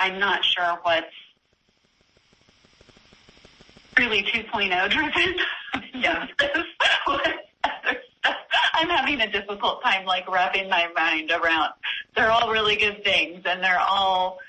I'm not sure what's really 2.0 driven. Yeah. I'm having a difficult time, like, wrapping my mind around. They're all really good things, and they're all,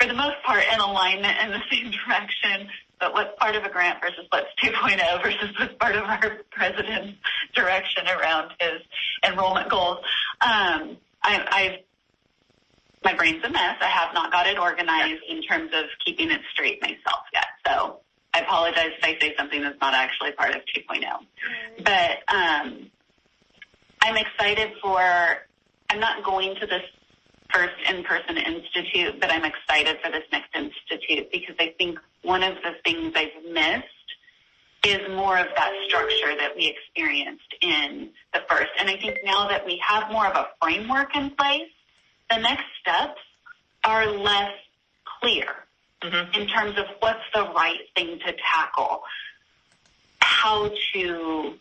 for the most part, in alignment in the same direction. But what's part of a grant versus what's 2.0 versus what's part of our president's direction around his enrollment goals. My brain's a mess. I have not got it organized in terms of keeping it straight myself yet. So I apologize if I say something that's not actually part of 2.0. But I'm excited I'm not going to this first in-person institute, but I'm excited for this next institute because I think one of the things I've missed is more of that structure that we experienced in the first. And I think now that we have more of a framework in place, the next steps are less clear in terms of what's the right thing to tackle, how to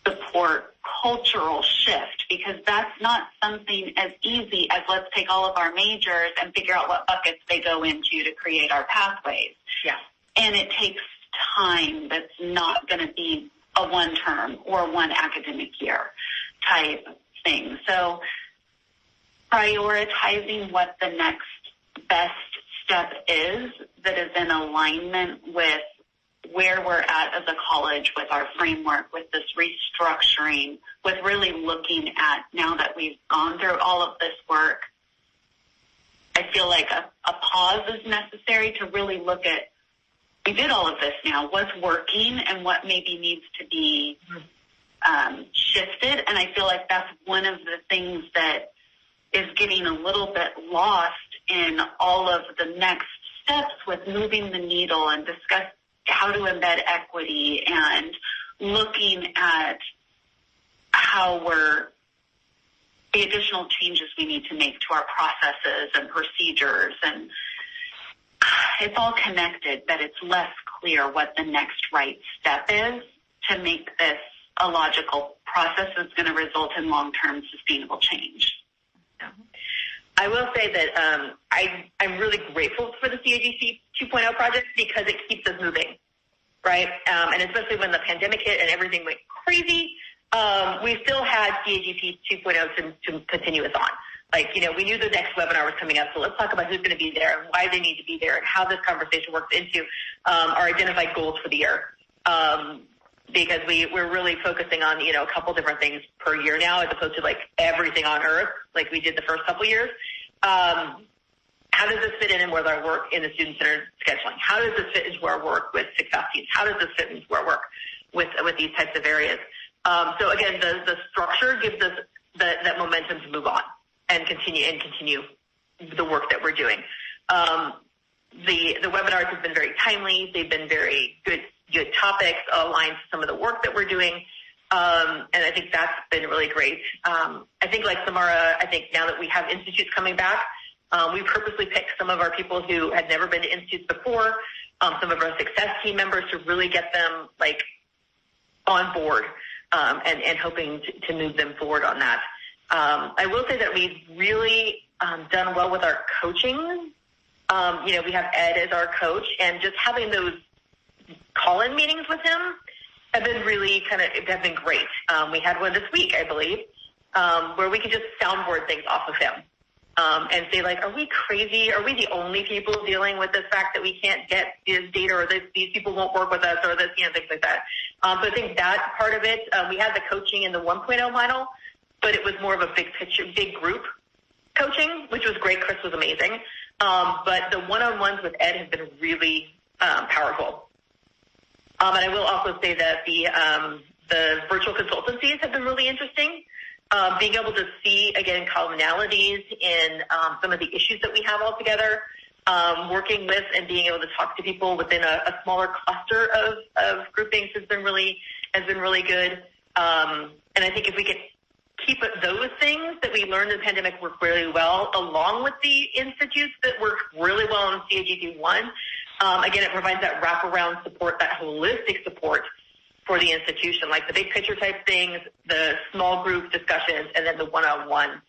support cultural shift, because that's not something as easy as let's take all of our majors and figure out what buckets they go into to create our pathways. Yeah. And it takes time. That's not going to be a one term or one academic year type thing. So prioritizing what the next best step is that is in alignment with where we're at as a college with our framework, with this restructuring, with really looking at, now that we've gone through all of this work, I feel like a pause is necessary to really look at, we did all of this now, what's working and what maybe needs to be shifted. And I feel like that's one of the things that is getting a little bit lost in all of the next steps with moving the needle and discuss how to embed equity and looking at how the additional changes we need to make to our processes and procedures. And it's all connected, but it's less clear what the next right step is to make this a logical process that's going to result in long-term sustainable change. I will say that I'm really grateful for the CAGC 2.0 project because it keeps us moving, right? And especially when the pandemic hit and everything went crazy, we still had CAGC 2.0 to continue us on. Like, we knew the next webinar was coming up, so let's talk about who's going to be there and why they need to be there and how this conversation works into our identified goals for the year. Because we're really focusing on, a couple different things per year now as opposed to like everything on earth like we did the first couple years. How does this fit in with our work in the student-centered scheduling? How does this fit into our work with success teams? How does this fit into our work with these types of areas? So again, the structure gives us that momentum to move on and continue the work that we're doing. The webinars have been very timely. They've been very good topics, aligned to some of the work that we're doing. And I think that's been really great. I think like Samara, I think now that we have institutes coming back, we purposely picked some of our people who had never been to institutes before, some of our success team members to really get them like on board, and hoping to move them forward on that. I will say that we've really done well with our coaching. We have Ed as our coach, and just having those call-in meetings with him have been really have been great. We had one this week, I believe, where we could just soundboard things off of him and say, like, are we crazy? Are we the only people dealing with the fact that we can't get this data, or these people won't work with us, or this, things like that. So I think that part of it, we had the coaching in the 1.0 model, but it was more of a big picture, big group coaching, which was great. Chris was amazing. But the one-on-ones with Ed have been really powerful. And I will also say that the virtual consultancies have been really interesting. Being able to see, again, commonalities in some of the issues that we have all together, working with and being able to talk to people within a smaller cluster of groupings has been really good. And I think if we could keep those things that we learned in the pandemic work really well, along with the institutes that work really well in CAGC 1, again, it provides that wraparound support, that holistic support for the institution, like the big picture type things, the small group discussions, and then the one-on-one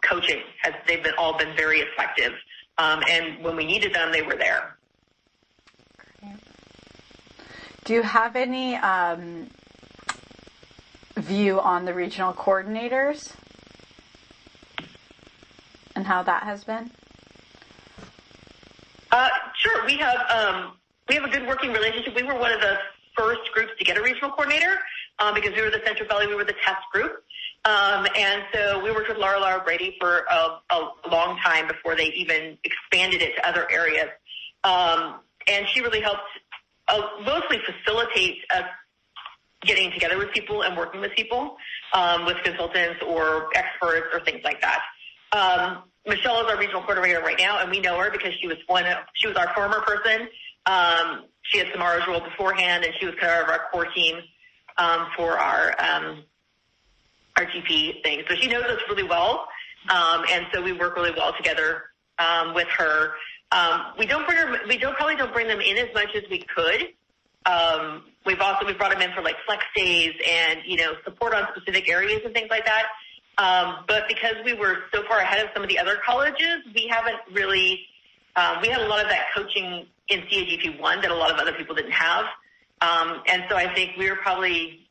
coaching. They've all been very effective. And when we needed them, they were there. Do you have any view on the regional coordinators and how that has been? Sure. We have a good working relationship. We were one of the first groups to get a regional coordinator because we were the Central Valley. We were the test group. And so we worked with Laura Brady for a long time before they even expanded it to other areas. And she really helped mostly facilitate us getting together with people and working with people, with consultants or experts or things like that. Michelle is our regional coordinator right now, and we know her because she was our former person. She had Samara's role beforehand, and she was kind of our core team for our GP thing. So she knows us really well, and so we work really well together with her. We probably don't bring them in as much as we could. We've brought them in for like flex days and, support on specific areas and things like that. But because we were so far ahead of some of the other colleges, we haven't really, we had a lot of that coaching in CAGP 1 that a lot of other people didn't have. And so I think we were probably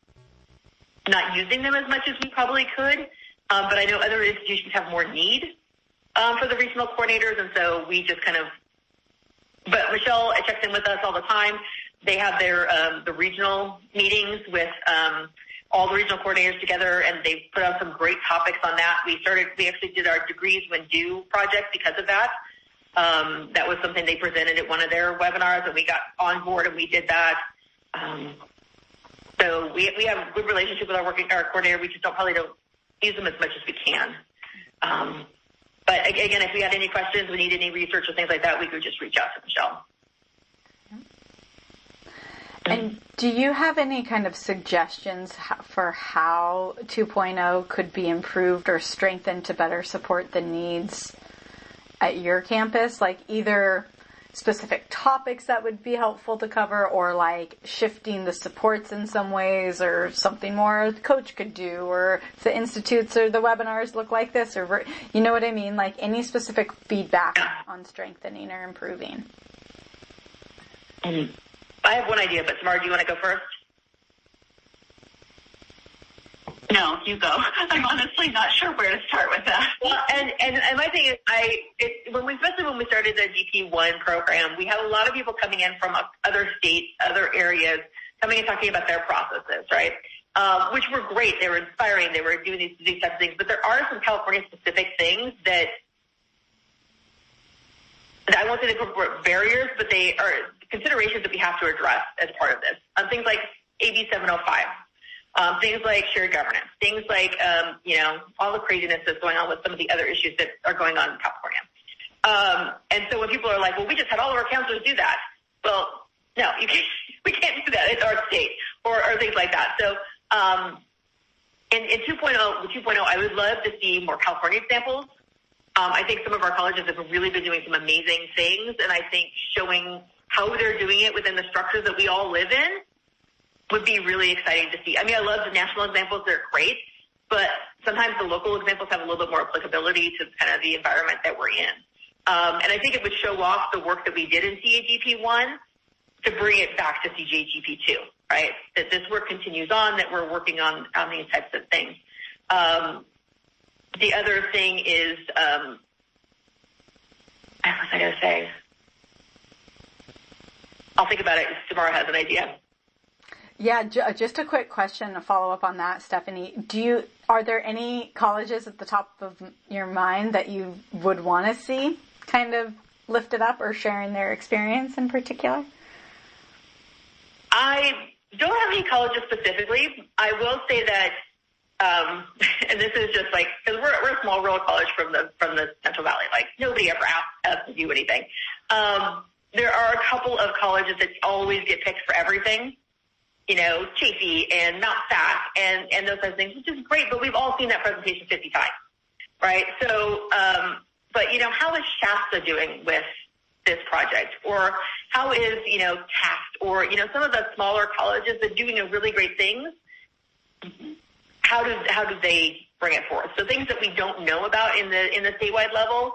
not using them as much as we probably could. But I know other institutions have more need for the regional coordinators, and so we just but Michelle checks in with us all the time. They have their the regional meetings with all the regional coordinators together, and they've put out some great topics on that. We actually did our Degrees When Due project because of that. That was something they presented at one of their webinars, and we got on board and we did that. So we have a good relationship with our coordinator. We just probably don't use them as much as we can. But again, if we had any questions, we need any research or things like that, we could just reach out to Michelle. And do you have any kind of suggestions for how 2.0 could be improved or strengthened to better support the needs at your campus? Like either specific topics that would be helpful to cover, or like shifting the supports in some ways, or something more the coach could do, or if the institutes or the webinars look like this, or you know what I mean? Like any specific feedback on strengthening or improving. I have one idea, but Samara, do you want to go first? No, you go. I'm honestly not sure where to start with that. Well, and my thing is, especially when we started the GP1 program, we had a lot of people coming in from other states, other areas, coming and talking about their processes, right? Which were great. They were inspiring. They were doing these types of things. But there are some California-specific things that I won't say they were barriers, but they are considerations that we have to address as part of this. Things like AB 705. Things like shared governance, things like, all the craziness that's going on with some of the other issues that are going on in California. And so when people are like, well, we just had all of our counselors do that. Well, no, we can't do that. It's our state or things like that. So, in 2.0, I would love to see more California examples. I think some of our colleges have really been doing some amazing things, and I think showing how they're doing it within the structures that we all live in would be really exciting to see. I mean, I love the national examples. They're great, but sometimes the local examples have a little bit more applicability to kind of the environment that we're in. And I think it would show off the work that we did in CAGP1 to bring it back to CAGP2, right? That this work continues on, that we're working on these types of things. The other thing is, what was I going to say? I'll think about it if Samara has an idea. Yeah, just a quick question, a follow-up on that, Stephanie. Are there any colleges at the top of your mind that you would want to see kind of lifted up or sharing their experience in particular? I don't have any colleges specifically. I will say that, and this is just like, because we're a small rural college from the Central Valley. Like, nobody ever asked us to do anything. There are a couple of colleges that always get picked for everything. Chaffey and Mount Sac and those types of things, which is great, but we've all seen that presentation 50 times, right? So, but, how is Shasta doing with this project? Or how is, Taft or, some of the smaller colleges that are doing really great things? How do they bring it forth. So things that we don't know about in the statewide level,